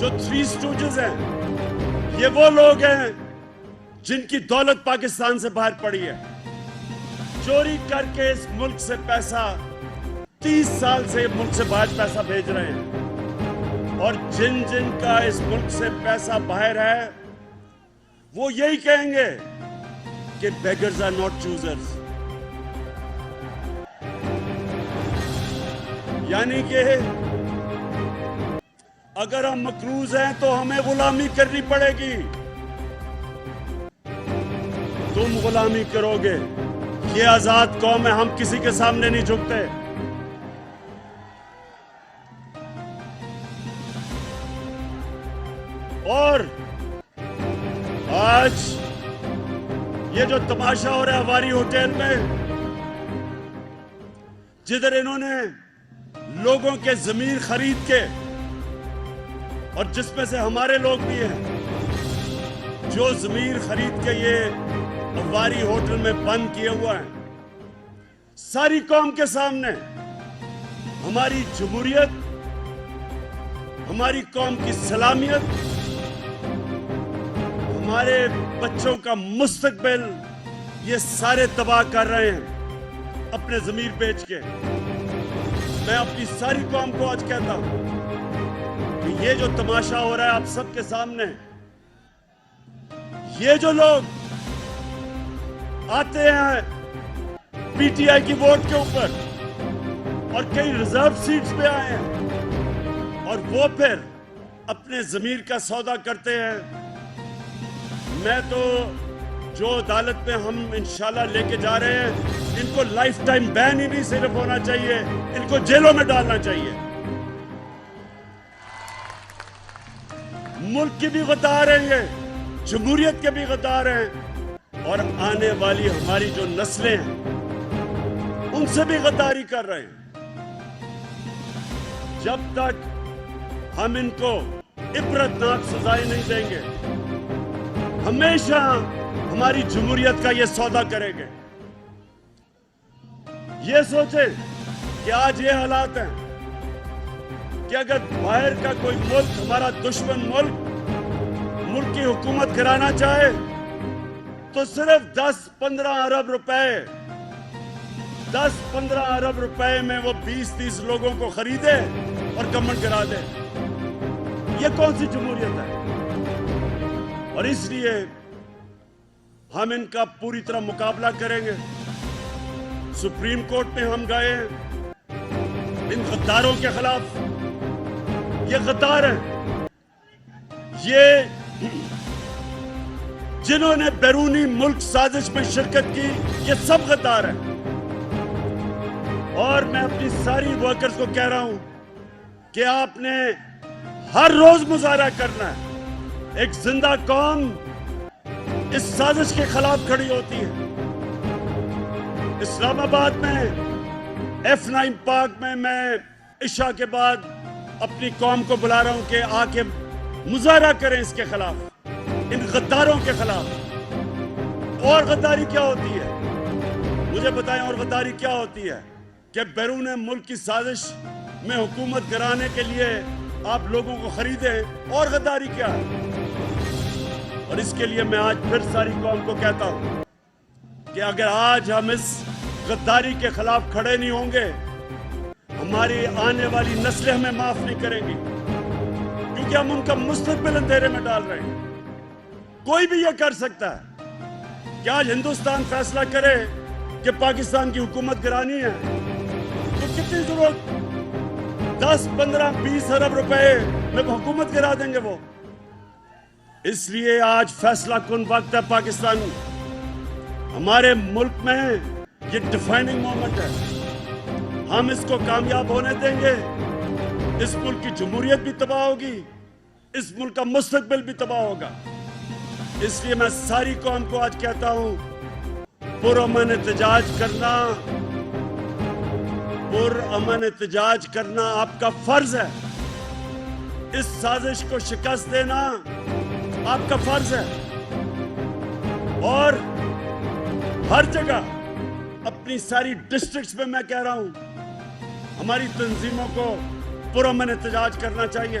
جو تھری اسٹوجز ہیں، یہ وہ لوگ ہیں جن کی دولت پاکستان سے باہر پڑی ہے، چوری کر کے اس ملک سے پیسہ 30 سال سے ملک سے باہر پیسہ بھیج رہے ہیں، اور جن جن کا اس ملک سے پیسہ باہر ہے وہ یہی کہیں گے کہ beggars are not choosers. یعنی کہ اگر ہم مقروض ہیں تو ہمیں غلامی کرنی پڑے گی، تم غلامی کرو گے، یہ آزاد قوم ہے، ہم کسی کے سامنے نہیں جھکتے۔ اور آج یہ جو تماشا ہو رہا ہے ہماری ہوٹل میں، جدھر انہوں نے لوگوں کے ضمیر خرید کے، اور جس میں سے ہمارے لوگ بھی ہیں جو ضمیر خرید کے یہ ہماری ہوٹل میں بند کیے ہوا ہیں، ساری قوم کے سامنے ہماری جمہوریت، ہماری قوم کی سلامیت، ہمارے بچوں کا مستقبل یہ سارے تباہ کر رہے ہیں اپنے ضمیر بیچ کے۔ میں اپنی ساری قوم کو آج کہتا ہوں کہ یہ جو تماشا ہو رہا ہے آپ سب کے سامنے، یہ جو لوگ آتے ہیں پی ٹی آئی کی ووٹ کے اوپر اور کئی ریزرو سیٹس پہ آئے ہیں، اور وہ پھر اپنے ضمیر کا سودا کرتے ہیں، میں تو جو عدالت میں ہم انشاءاللہ لے کے جا رہے ہیں، ان کو لائف ٹائم بین ہی نہیں صرف ہونا چاہیے، ان کو جیلوں میں ڈالنا چاہیے۔ ملک کی بھی غدار ہیں، یہ جمہوریت کے بھی غدار ہیں، اور آنے والی ہماری جو نسلیں ہیں ان سے بھی غداری کر رہے ہیں۔ جب تک ہم ان کو عبرتناک سزائیں نہیں دیں گے، ہمیشہ ہماری جمہوریت کا یہ سودا کریں گے۔ یہ سوچیں کہ آج یہ حالات ہیں کہ اگر باہر کا کوئی ملک، ہمارا دشمن ملک کی حکومت کرانا چاہے تو صرف 10-15 ارب روپے 10-15 ارب روپے میں وہ 20-30 لوگوں کو خریدے اور گورنمنٹ کرا دے۔ یہ کون سی جمہوریت ہے؟ اور اس لیے ہم ان کا پوری طرح مقابلہ کریں گے۔ سپریم کورٹ میں ہم گئے ہیں ان غداروں کے خلاف۔ یہ غدار ہیں، یہ جنہوں نے بیرونی ملک سازش میں شرکت کی، یہ سب غدار ہیں۔ اور میں اپنی ساری ورکرز کو کہہ رہا ہوں کہ آپ نے ہر روز مظاہرہ کرنا ہے۔ ایک زندہ قوم اس سازش کے خلاف کھڑی ہوتی ہے۔ اسلام آباد میں F9 پارک میں عشاء کے بعد اپنی قوم کو بلا رہا ہوں کہ آ کے مظاہرہ کریں اس کے خلاف، ان غداروں کے خلاف۔ اور غداری کیا ہوتی ہے؟ مجھے بتائیں، اور غداری کیا ہوتی ہے؟ کہ بیرون ملک کی سازش میں حکومت کرانے کے لیے آپ لوگوں کو خریدیں۔ اور غداری کیا ہے؟ اور اس کے لیے میں آج پھر ساری قوم کو کہتا ہوں کہ اگر آج ہم اس غداری کے خلاف کھڑے نہیں ہوں گے، ہماری آنے والی نسلیں ہمیں معاف نہیں کریں گی، کیونکہ ہم ان کا مستقبل اندھیرے میں ڈال رہے ہیں۔ کوئی بھی یہ کر سکتا ہے کہ آج ہندوستان فیصلہ کرے کہ پاکستان کی حکومت کرانی ہے، تو کتنی ضرورت 10-15-20 ارب روپے میں حکومت کرا دیں گے وہ۔ اس لیے آج فیصلہ کن وقت ہے پاکستان، ہمارے ملک میں یہ ڈیفائننگ مومنٹ ہے۔ ہم اس کو کامیاب ہونے دیں گے، اس ملک کی جمہوریت بھی تباہ ہوگی، اس ملک کا مستقبل بھی تباہ ہوگا۔ اس لیے میں ساری قوم کو آج کہتا ہوں، پرامن احتجاج کرنا آپ کا فرض ہے۔ اس سازش کو شکست دینا آپ کا فرض ہے، اور ہر جگہ اپنی ساری ڈسٹرکٹس میں کہہ رہا ہوں، ہماری تنظیموں کو پرامن احتجاج کرنا چاہیے۔